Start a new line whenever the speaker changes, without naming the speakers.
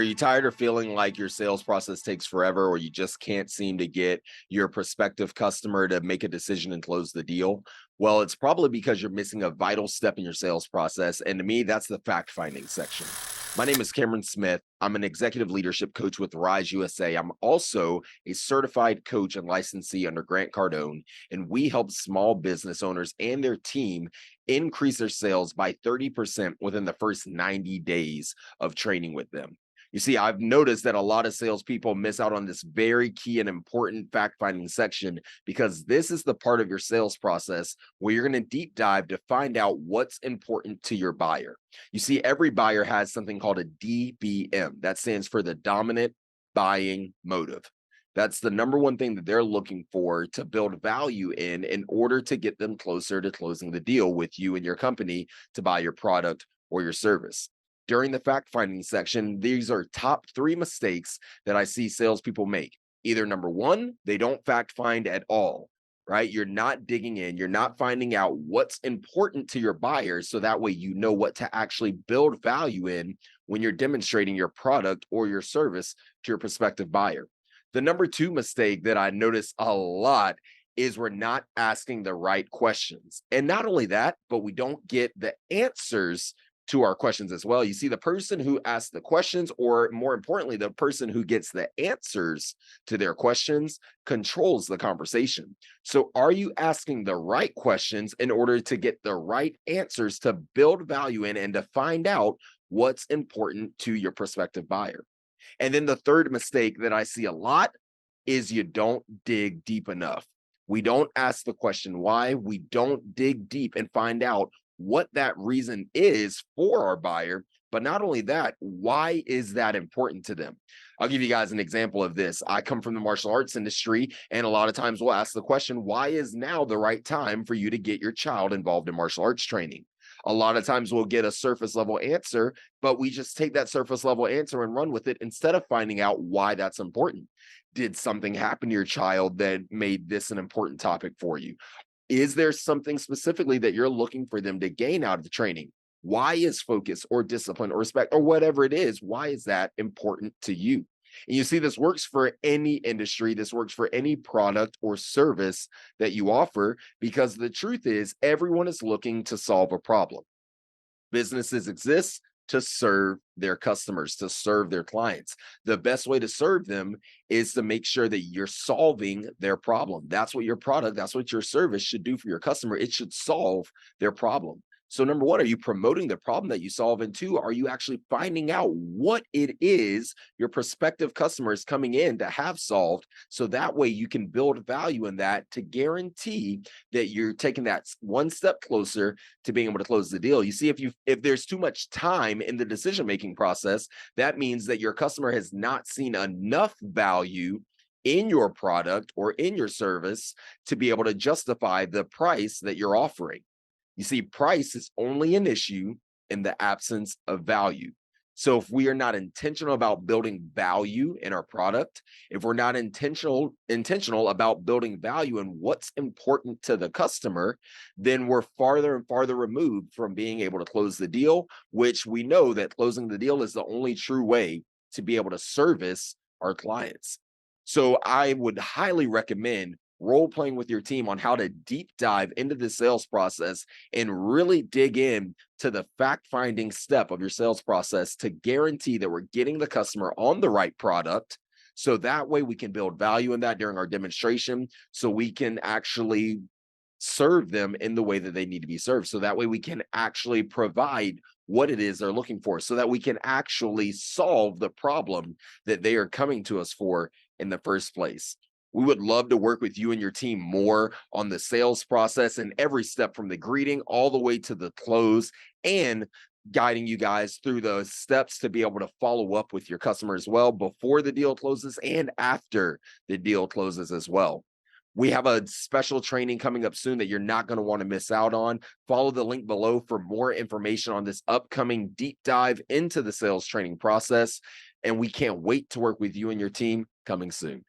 Are you tired of feeling like your sales process takes forever, or you just can't seem to get your prospective customer to make a decision and close the deal? Well, it's probably because you're missing a vital step in your sales process. And to me, that's the fact finding section. My name is Cameron Smith. I'm an executive leadership coach with Rise USA. I'm also a certified coach and licensee under Grant Cardone, and we help small business owners and their team increase their sales by 30% within the first 90 days of training with them. You see, I've noticed that a lot of salespeople miss out on this very key and important fact finding section because this is the part of your sales process where you're going to deep dive to find out what's important to your buyer. You see, every buyer has something called a DBM. That stands for the dominant buying motive. That's the number one thing that they're looking for to build value in order to get them closer to closing the deal with you and your company to buy your product or your service. During the fact finding section, these are top three mistakes that I see salespeople make. Either number one, they don't fact find at all, right? You're not digging in, you're not finding out what's important to your buyers. So that way you know what to actually build value in when you're demonstrating your product or your service to your prospective buyer. The number two mistake that I notice a lot is we're not asking the right questions. And not only that, but we don't get the answers to our questions as well. You see, the person who asks the questions, or more importantly, the person who gets the answers to their questions, controls the conversation. So, are you asking the right questions in order to get the right answers to build value in and to find out what's important to your prospective buyer? And then the third mistake that I see a lot is you don't dig deep enough. We don't ask the question why. We don't dig deep and find out what that reason is for our buyer. But not only that, why is that important to them? I'll give you guys an example of this. I come from the martial arts industry, and a lot of times we'll ask the question, why is now the right time for you to get your child involved in martial arts training? A lot of times we'll get a surface level answer, but we just take that surface level answer and run with it instead of finding out why that's important. Did something happen to your child that made this an important topic for you? Is there something specifically that you're looking for them to gain out of the training? Why is focus or discipline or respect or whatever it is, why is that important to you? And you see, this works for any industry. This works for any product or service that you offer, because the truth is everyone is looking to solve a problem. Businesses exist to serve their customers, to serve their clients. The best way to serve them is to make sure that you're solving their problem. That's what your product, that's what your service should do for your customer. It should solve their problem. So, number one, are you promoting the problem that you solve? And two, are you actually finding out what it is your prospective customer is coming in to have solved? So that way you can build value in that to guarantee that you're taking that one step closer to being able to close the deal. You see, if there's too much time in the decision-making process, that means that your customer has not seen enough value in your product or in your service to be able to justify the price that you're offering. You see, price is only an issue in the absence of value. So if we are not intentional about building value in our product, if we're not intentional about building value in what's important to the customer, then we're farther and farther removed from being able to close the deal, which we know that closing the deal is the only true way to be able to service our clients. So I would highly recommend role playing with your team on how to deep dive into the sales process and really dig in to the fact finding step of your sales process to guarantee that we're getting the customer on the right product. So that way we can build value in that during our demonstration. So we can actually serve them in the way that they need to be served. So that way we can actually provide what it is they're looking for, so that we can actually solve the problem that they are coming to us for in the first place. We would love to work with you and your team more on the sales process and every step from the greeting all the way to the close, and guiding you guys through those steps to be able to follow up with your customer as well before the deal closes and after the deal closes as well. We have a special training coming up soon that you're not going to want to miss out on. Follow the link below for more information on this upcoming deep dive into the sales training process. And we can't wait to work with you and your team coming soon.